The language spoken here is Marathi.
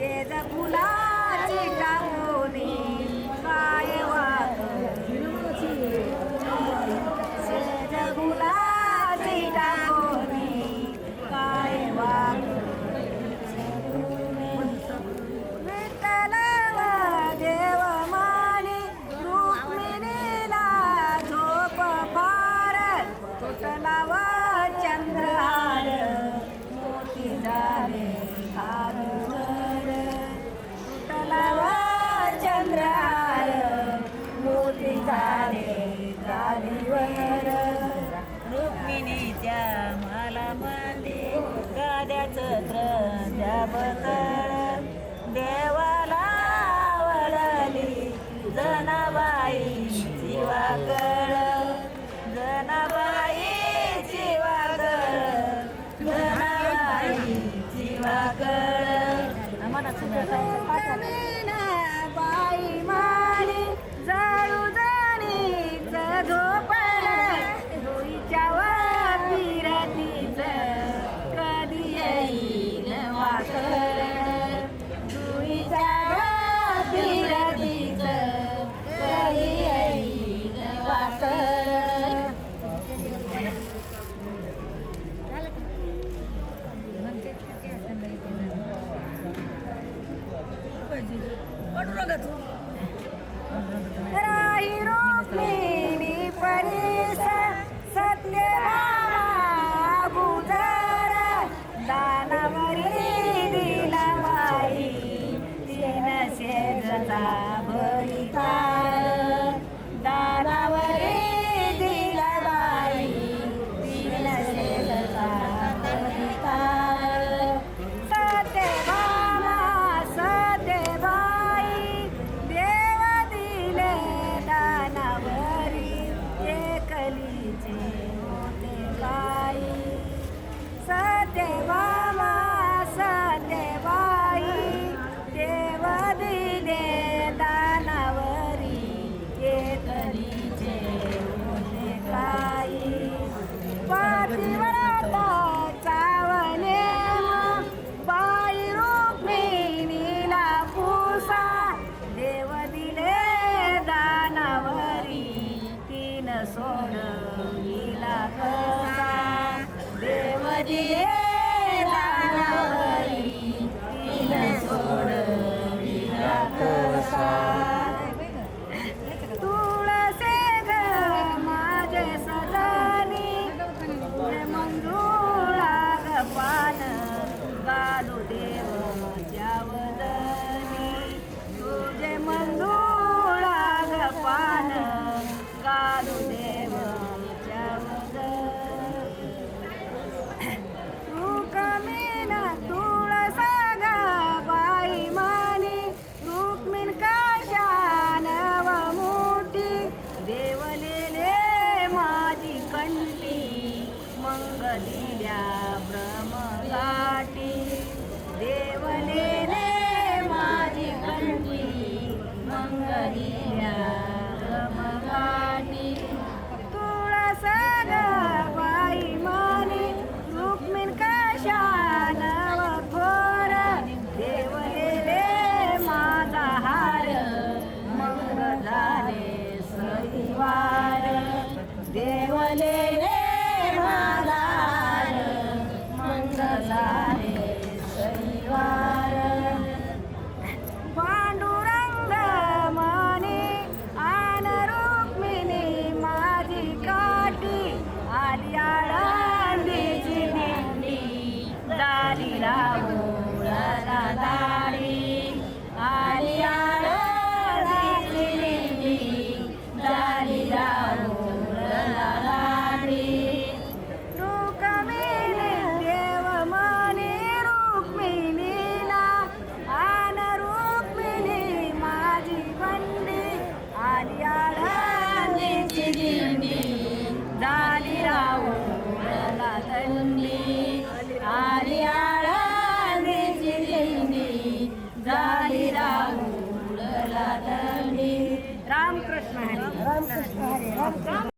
शेज फुलाची टाकोनी काय वाकडी शेज फुलाची टाकोनी काय वाकडी विठ्ठल देव मानी रुक्मिणीला झोप फार तुटला व चंद्रहार मोती झाले हारवर तुटला व चंद्रहार मोती झाले गालीवर रुक्मिणीच्या मालामध्ये गाद्याचं त्रंजा बतळ देवाला वळली जनाबाई जीवाकळ जनाबाई जीवाकळ जनाबाई जीवाकळ बाई मारी जळू जणीच झोपळ रुईच्या फिरतीच कधी येईल वाकळ रुईच्या फिरतीच कधी येईल वाकळ राही रुक्मिणी परीस सत्यभामा गुजर दानावरी दिला बाई तीन शेजचा भरिकार दानावरी दिला बाई तीन शेजचा भरिकार सत्यभामा सत्यबाई देव दिले दानावरी एकलीचे होते काही सत्यभामा सत्यबाई देव दिले दानावरी एकलीचे होते काही पातिव्रता चावले बाई रुक्मिणीला पुसा देव दिले दानावरी तीन सोडविला कसा देव दिले दानावरी तीन सोडविला कसा तुळसे ग माझे सजनी मंजुळा ग पान गालू देव वदनी तुझे मंजुळा ग पान गालू देव रुक्मिण तुळसा ग बाई मानी रुक्मिण कशान व मोठी देवलेले माझी कंठी मंगलिल्या ब्रह्मगाठी देवलेले माझी कंठी मंगलिल्या ब्रह्मगाठी तुळस ग बाई मानी रुक्मिण कशान व थोर देवलेले माझा हार मंग झाले सईवार देवलेले माझा हार मंग झाले सईवार पांडुरंग मनी आन रुक्मिणी माझी काठी आली आळंदीची दिंडी झाली राहुळला दाढी आली आळंदीची दिंडी झाली राहुळला दाढी रुक्मिणी देव मनी रुक्मिणीला आन रुक्मिणी माझी बंडी आली आळंदीची दिंडी झाली राहुळला दंडी आली आळंदीची दिंडी झाली राहुळला दंडी रामकृष्ण हरी रामकृष्ण हरी रामकृष्ण